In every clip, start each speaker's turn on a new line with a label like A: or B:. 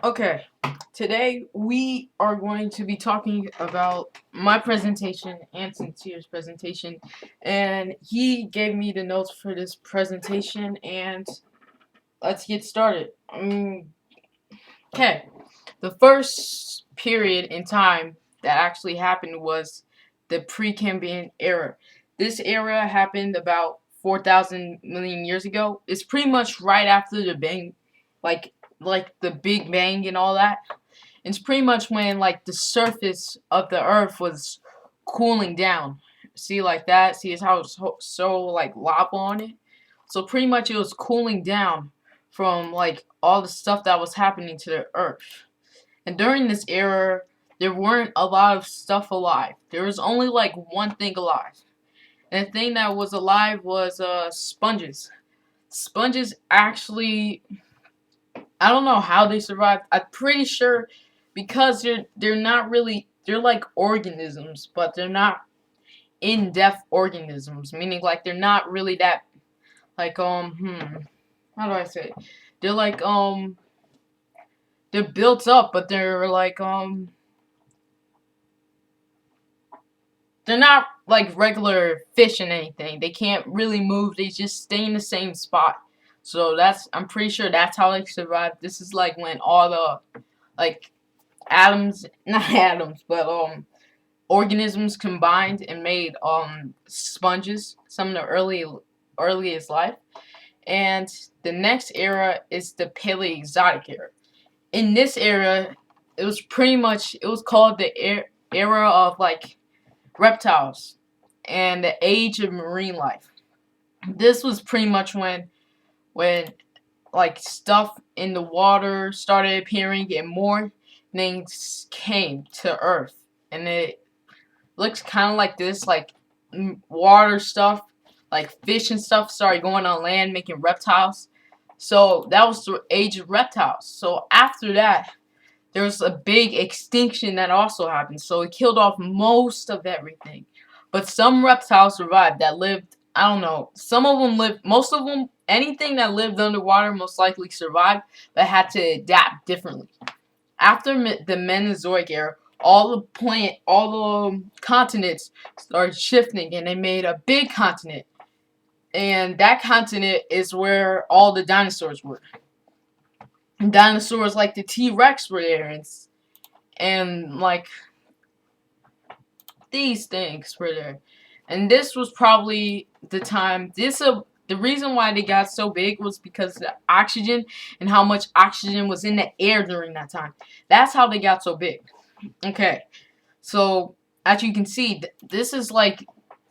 A: Okay, today we are going to be talking about my presentation and Sincere's presentation, and he gave me the notes for this presentation, and let's get started. Okay, the first period in time that actually happened was the Precambrian era. This era happened about 4,000 million years ago. It's pretty much right after the bang, like the Big Bang and all that. It's pretty much when like the surface of the earth was cooling down. See like that? See how it's so like lava on it? So pretty much it was cooling down from like all the stuff that was happening to the earth. And during this era, there weren't a lot of stuff alive. There was only like one thing alive. And the thing that was alive was sponges. Sponges actually, I don't know how they survived. I'm pretty sure because they're not really, they're like organisms, but they're not in-depth organisms, meaning like they're not really that like how do I say it? They're like they're built up, but they're like they're not like regular fish and anything. They can't really move. They just stay in the same spot. So I'm pretty sure that's how they survive. This is like when all the like atoms, not atoms, but organisms combined and made sponges. Some of the earliest life. And the next era is the Paleozoic era. In this era, it was called the era of like reptiles and the age of marine life. This was pretty much when like stuff in the water started appearing and more things came to Earth, and it looks kind of like this, like water stuff, like fish and stuff started going on land making reptiles. So that was the age of reptiles. So after that, there was a big extinction that also happened. So it killed off most of everything. But some reptiles survived that lived, I don't know, some of them lived, most of them, anything that lived underwater most likely survived, but had to adapt differently. After the Mesozoic era, all the continents started shifting and they made a big continent. And that continent is where all the dinosaurs were. And dinosaurs like the T-Rex were there, and like these things were there. And this was probably the time. The reason why they got so big was because of the oxygen and how much oxygen was in the air during that time. That's how they got so big. Okay, so as you can see, this is like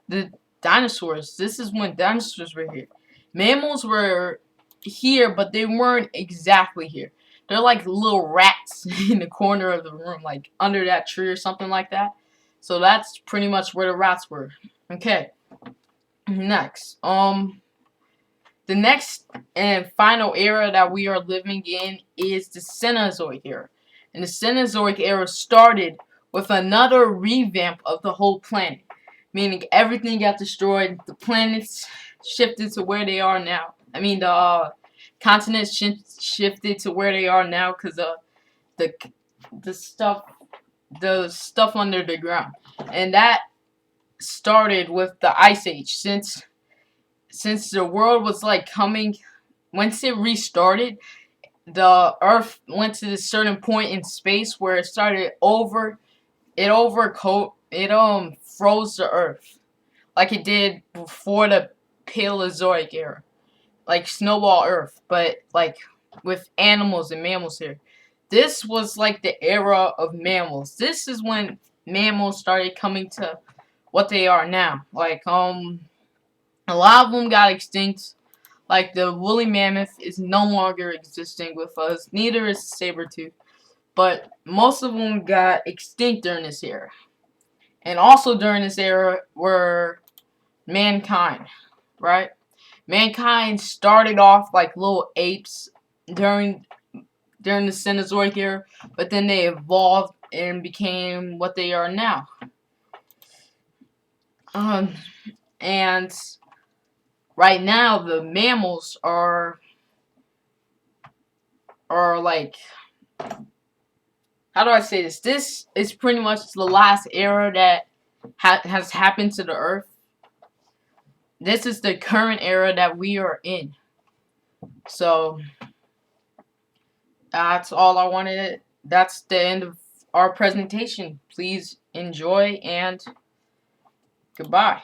A: the dinosaurs. This is when dinosaurs were here. Mammals were here, but they weren't exactly here. They're like little rats in the corner of the room, like under that tree or something like that. So that's pretty much where the rats were. Okay. Next. The next and final era that we are living in is the Cenozoic era. And the Cenozoic era started with another revamp of the whole planet. Meaning everything got destroyed, the planets shifted to where they are now. I mean, the continents shifted to where they are now because of the the stuff the stuff under the ground, and that started with the Ice Age. Since the world was like coming, once it restarted, the Earth went to this certain point in space where it started it froze the Earth like it did before the Paleozoic era, like snowball Earth, but like with animals and mammals here. This was like the era of mammals. This is when mammals started coming to what they are now. Like a lot of them got extinct. Like the woolly mammoth is no longer existing with us. Neither is the saber tooth. But most of them got extinct during this era. And also during this era were mankind, right? Mankind started off like little apes during the Cenozoic era, but then they evolved and became what they are now. Um, and right now the mammals are like how do I say this? This is pretty much the last era that has happened to the Earth. This is the current era that we are in. So that's all I wanted. That's the end of our presentation. Please enjoy and goodbye.